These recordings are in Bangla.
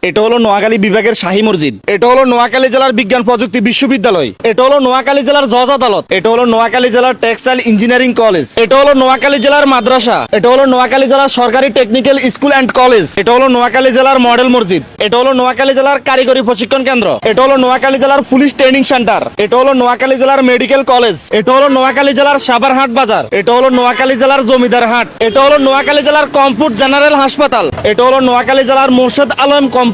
এটা হলো নোয়াখালী বিভাগের শাহী মসজিদ। এটা হলো নোয়াখালী জেলার বিজ্ঞান প্রযুক্তি বিশ্ববিদ্যালয়। এটা হলো নোয়াখালী জেলার জজ আদালত। এটা হলো নোয়াখালী জেলার টেক্সটাইল ইঞ্জিনিয়ারিং কলেজ। এটা হলো নোয়াখালী জেলার মাদ্রাসা। এটা হলো নোয়াখালী জেলার সরকারি টেকনিক্যাল স্কুল অ্যান্ড কলেজ। এটা হলো নোয়াখালী জেলার মডেল মসজিদ। এটা হলো নোয়াখালী জেলার কারিগরি প্রশিক্ষণ কেন্দ্র। এটা হলো নোয়াখালী জেলার পুলিশ ট্রেনিং সেন্টার। এটা হলো নোয়াখালী জেলার মেডিকেল কলেজ। এটা হলো নোয়াখালী জেলার সাভারহাট বাজার। এটা হলো নোয়াখালী জেলার জমিদার হাট। এটা হলো নোয়াখালী জেলার কমপুট জেনারেল হাসপাতাল। এটা হলো নোয়াখালী জেলার মোর্শেদ আলম কমপ্লেক্স।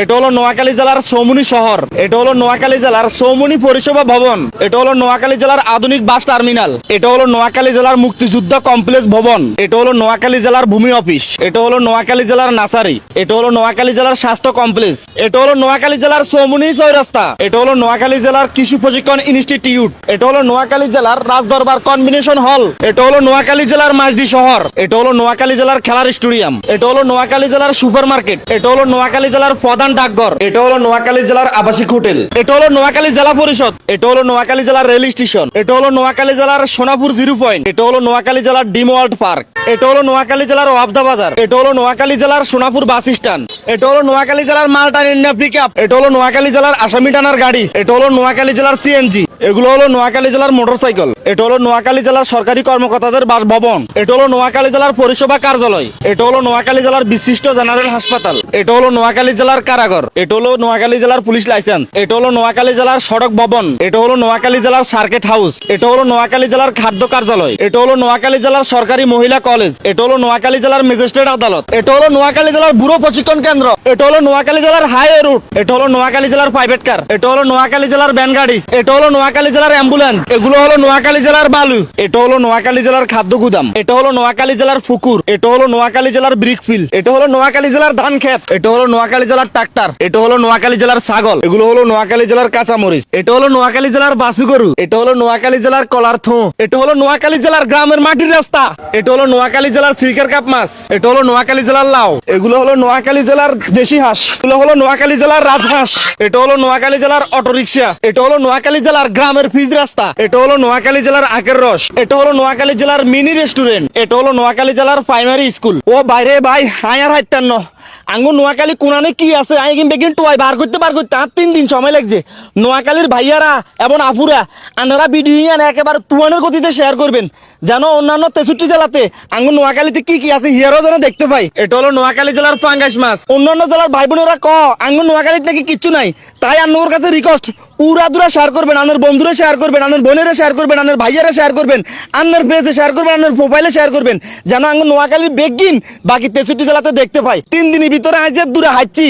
এটা হলো নোয়াখালী জেলার সৌমনি শহর। এটা হলো নোয়াখালী জেলার সৌমনি পরিষেবা ভবন। এটা হলো নোয়াখালী জেলার আধুনিক বাস টার্মিনাল। এটা হলো নোয়াখালী জেলার মুক্তিযুদ্ধ কমপ্লেক্স ভবন। এটা হলো নোয়াখালী জেলার ভূমি অফিস। এটা হলো নোয়াখালী জেলার নাসারি। এটা হলো নোয়াখালী জেলার স্বাস্থ্য কমপ্লেক্স। এটা হলো নোয়াখালী জেলার সৌমনি চৌরাস্তা। এটা হলো নোয়াখালী জেলার কৃষি প্রশিক্ষণ ইনস্টিটিউট। এটা হলো নোয়াখালী জেলার রাজদরবার কনভেনশন হল। এটা হলো নোয়াখালী জেলার মাঝদি শহর। এটা হলো নোয়াখালী জেলার খেলার স্টেডিয়াম। এটা হলো নোয়াখালী জেলার সুপার মার্কেট। এটা হলো নোয়াখালী জেলার প্রধান ডাকঘর। এটা হলো নোয়াখালী জেলার আবাসিক হোটেল। এটা হলো নোয়াখালী জেলা পরিষদ। এটা হলো নোয়াখালী জেলার রেল স্টেশন। এটা হলো নোয়াখালী জেলার সোনাপুর জিরো পয়েন্ট। এটা হলো নোয়াখালী জেলার ডিম ওয়ার্ল্ড পার্ক। এটা হলো নোয়াখালী জেলার ওয়াবদা বাজার। এটা হলো নোয়াখালী জেলার সোনাপুর বাস স্ট্যান্ড। এটা হলো নোয়াখালী জেলার মালটান ইন্ডিয়া পিকআপ। এটা হলো নোয়াখালী জেলার আসামি টানার গাড়ি। এটা হলো নোয়াখালী জেলার সিএনজি। এগুলো হলো নোয়াখালী জেলার মোটরসাইকেল। এটা হলো নোয়াখালী জেলার সরকারি কর্মকর্তাদের বাসভবন। এটা হলো নোয়াখালী জেলার পরিষেবা কার্যালয়। এটা হলো নোয়াখালী জেলার বিশিষ্ট জেনারেল হাসপাতাল। এটা হলো নোয়াখালী জেলার কারাগার। এটা হলো নোয়াখালী জেলার পুলিশ লাইসেন্স। এটা হলো নোয়াখালী জেলার সড়ক ভবন। এটা হলো নোয়াখালী জেলার সার্কিট হাউস। এটা হলো নোয়াখালী জেলার খাদ্য কার্যালয়। এটা হলো নোয়াখালী জেলার সরকারি মহিলা কলেজ। এটা হলো নোয়াখালী জেলার ম্যাজিস্ট্রেট আদালত। এটা হলো নোয়াখালী জেলার ব্যুরো প্রশিক্ষণ কেন্দ্র। এটা হলো নোয়াখালী জেলার হাইওয়ে রুট। এটা হলো নোয়াখালী জেলার প্রাইভেট কার। এটা হলো নোয়াখালী জেলার ভ্যান গাড়ি। এটা হলো নোয়াখালী জেলার অ্যাম্বুলেন্স। এগুলো হলো নোয়াখালী জেলার বালু। এটা হলো নোয়াখালী জেলার খাদ্য গুদাম। এটা হলো নোয়াখালী জেলার পুকুর। এটা হলো নোয়াখালী জেলার ব্রিক ফিল্ড। এটা হলো নোয়াখালী জেলার ধান ক্ষেত। এটা হলো নোয়াখালী জেলার ট্রাক্টর। এটা হলো নোয়াখালী জেলার ছাগল। এগুলো হলো নোয়াখালী জেলার কাঁচামরিচ। এটা হলো নোয়াখালী জেলার বাসু গরু। এটা হলো নোয়াখালী জেলার কলার থো। এটা হলো নোয়াখালী জেলার গ্রামের মাটির রাস্তা। এটা হলো নোয়াখালী জেলার সিল্কের কাপ মাছ। এটা হলো নোয়াখালী জেলার লাউ। এগুলো হলো নোয়াখালী জেলার দেশি হাঁস। এগুলো হলো নোয়াখালী জেলার রাজহাঁস। এটা হলো নোয়াখালী জেলার অটোরিকশা। এটা হলো নোয়াখালী জেলার গ্রামের পিচ রাস্তা। এটা হলো নোয়াখালী জেলার আখের রস। এটা হলো নোয়াখালী জেলার মিনি রেস্টুরেন্ট। এটা হলো নোয়াখালী জেলার প্রাইমারি স্কুল। ও বাইরে ভাই হাই আর হাইতেন ন আঙ্গু নোয়াখালী কোনানে কি আছে আই কিন্তু বেগিন টুয়াই বার করতে আর 3 দিন সময় লাগছে। নোয়াখালীর ভাইয়ারা এবং আপুরা আনারা ভিডিও আনে একেবারে তুয়ানের গতিতে শেয়ার করবেন যেন অন্যান্য 63 জেলাতে আঙ্গু নোয়াখালীতে কি কি আছে হিয়ারও যেন দেখতে পাই। এটা হলো নোয়াখালী জেলার পাঙ্গাস মাছ। অন্যান্য জেলার ভাই বোনেরা আঙ্গু নোয়াখালীতে নাকি কিচ্ছু নাই। তাই আন্নর কাছে রিকোয়েস্ট পুরা দুরা শেয়ার করবেন, আনের বন্ধুরা শেয়ার করবেন, আনের বোনেরা শেয়ার করবেন, আনের ভাইয়ারা শেয়ার করবেন, আন্নার পেজে শেয়ার করবেন, আন্নার প্রোফাইলে শেয়ার করবেন যেন আঙ্গু নোয়াখালীর বেগিন বাকি 63 জেলাতে দেখতে পাই। 3 দিনের ভিতরে আজ দূরে হাঁটছি।